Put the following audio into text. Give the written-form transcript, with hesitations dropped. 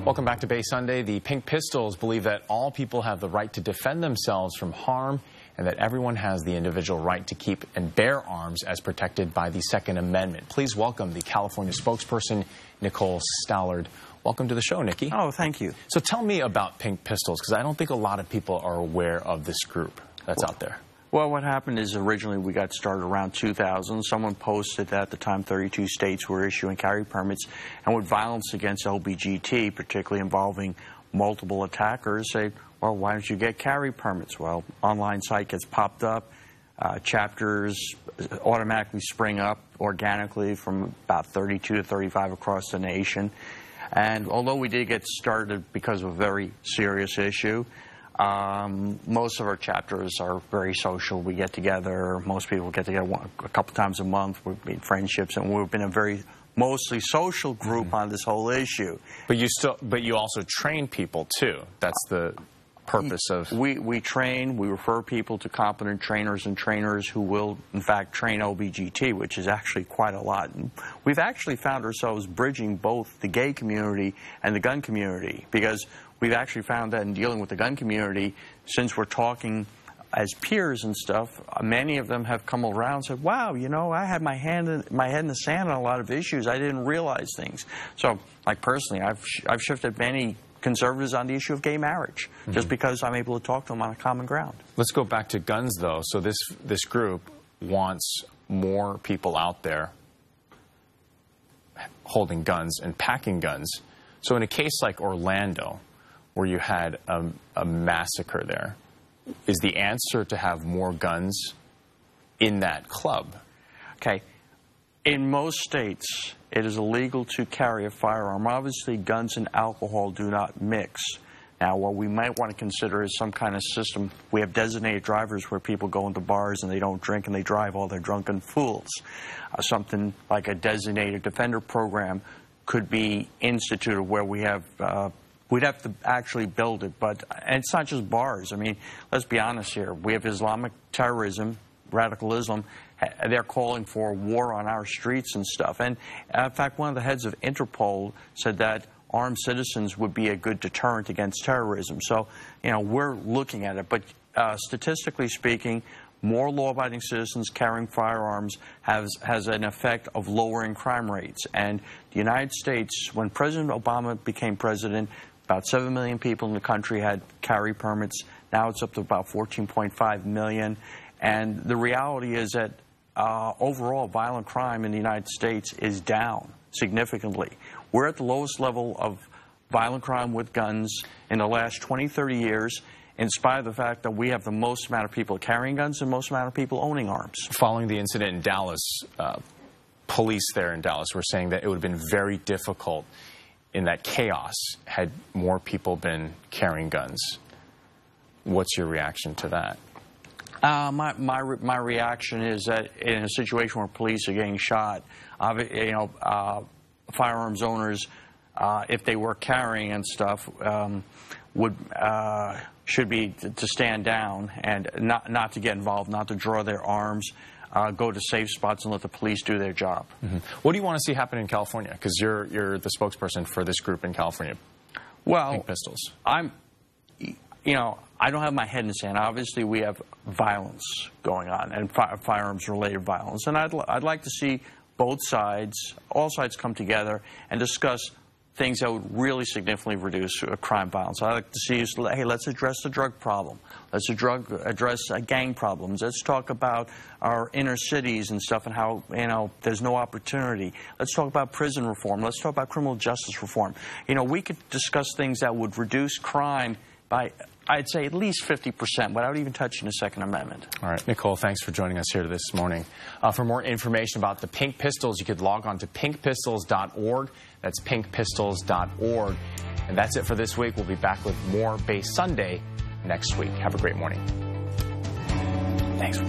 Welcome back to Bay Sunday. The Pink Pistols believe that all people have the right to defend themselves from harm and that everyone has the individual right to keep and bear arms as protected by the Second Amendment. Please welcome the California spokesperson, Nicole Stallard. Welcome to the show, Nikki. Oh, thank you. So tell me about Pink Pistols, because I don't think a lot of people are aware of this group that's out there. Well, what happened is originally we got started around 2000. Someone posted that at the time 32 states were issuing carry permits, and with violence against LBGT, particularly involving multiple attackers, say, well, why don't you get carry permits? Well, online site gets popped up, chapters automatically spring up organically from about 32 to 35 across the nation. And although we did get started because of a very serious issue, most of our chapters are very social. We get together. Most people get together a couple times a month. We've made friendships, and we've been a very mostly social group on this whole issue. But you also train people too. That's the purpose of. We train. We refer people to competent trainers and trainers who will, in fact, train LBGT, which is actually quite a lot. And we've actually found ourselves bridging both the gay community and the gun community, because we've actually found that in dealing with the gun community, since we're talking as peers and stuff, many of them have come around and said, wow, you know, I had my head in the sand on a lot of issues. I didn't realize things. So, like personally, I've shifted many conservatives on the issue of gay marriage, just because I'm able to talk to them on a common ground. Let's go back to guns, though. So this group wants more people out there holding guns and packing guns. So in a case like Orlando, where you had a massacre there, is the answer to have more guns in that club? Okay. In most states, it is illegal to carry a firearm. Obviously, guns and alcohol do not mix. Now, what we might want to consider is some kind of system. We have designated drivers where people go into bars and they don't drink and they drive all their drunken fools. Something like a designated defender program could be instituted where we have we'd have to actually build it, and it's not just bars. I mean, let's be honest here. We have Islamic terrorism, radical Islam. They're calling for war on our streets and stuff. And in fact, one of the heads of Interpol said that armed citizens would be a good deterrent against terrorism. So, you know, we're looking at it. But statistically speaking, more law-abiding citizens carrying firearms has an effect of lowering crime rates. And the United States, when President Obama became president, about 7 million people in the country had carry permits. Now it's up to about 14.5 million. And the reality is that overall violent crime in the United States is down significantly. We're at the lowest level of violent crime with guns in the last 20, 30 years, in spite of the fact that we have the most amount of people carrying guns and most amount of people owning arms. Following the incident in Dallas, police there in Dallas were saying that it would have been very difficult in that chaos had more people been carrying guns. What's your reaction to that? My reaction is that in a situation where police are getting shot, you know, firearms owners, if they were carrying and stuff, should be to stand down and not to get involved, not to draw their arms. Go to safe spots and let the police do their job. What do you want to see happen in California? Because you're the spokesperson for this group in California. Well, Pink Pistols. You know, I don't have my head in the sand. Obviously, we have violence going on and firearms-related violence, and I'd like to see both sides, all sides, come together and discuss things that would really significantly reduce crime violence. I'd like to see, hey, let's address the drug problem. Let's address gang problems. Let's talk about our inner cities and stuff and how, you know, there's no opportunity. Let's talk about prison reform. Let's talk about criminal justice reform. You know, we could discuss things that would reduce crime by, I'd say, at least 50% without even touching the Second Amendment. All right, Nicole, thanks for joining us here this morning. For more information about the Pink Pistols, you could log on to pinkpistols.org. That's pinkpistols.org. And that's it for this week. We'll be back with more Bay Sunday next week. Have a great morning. Thanks.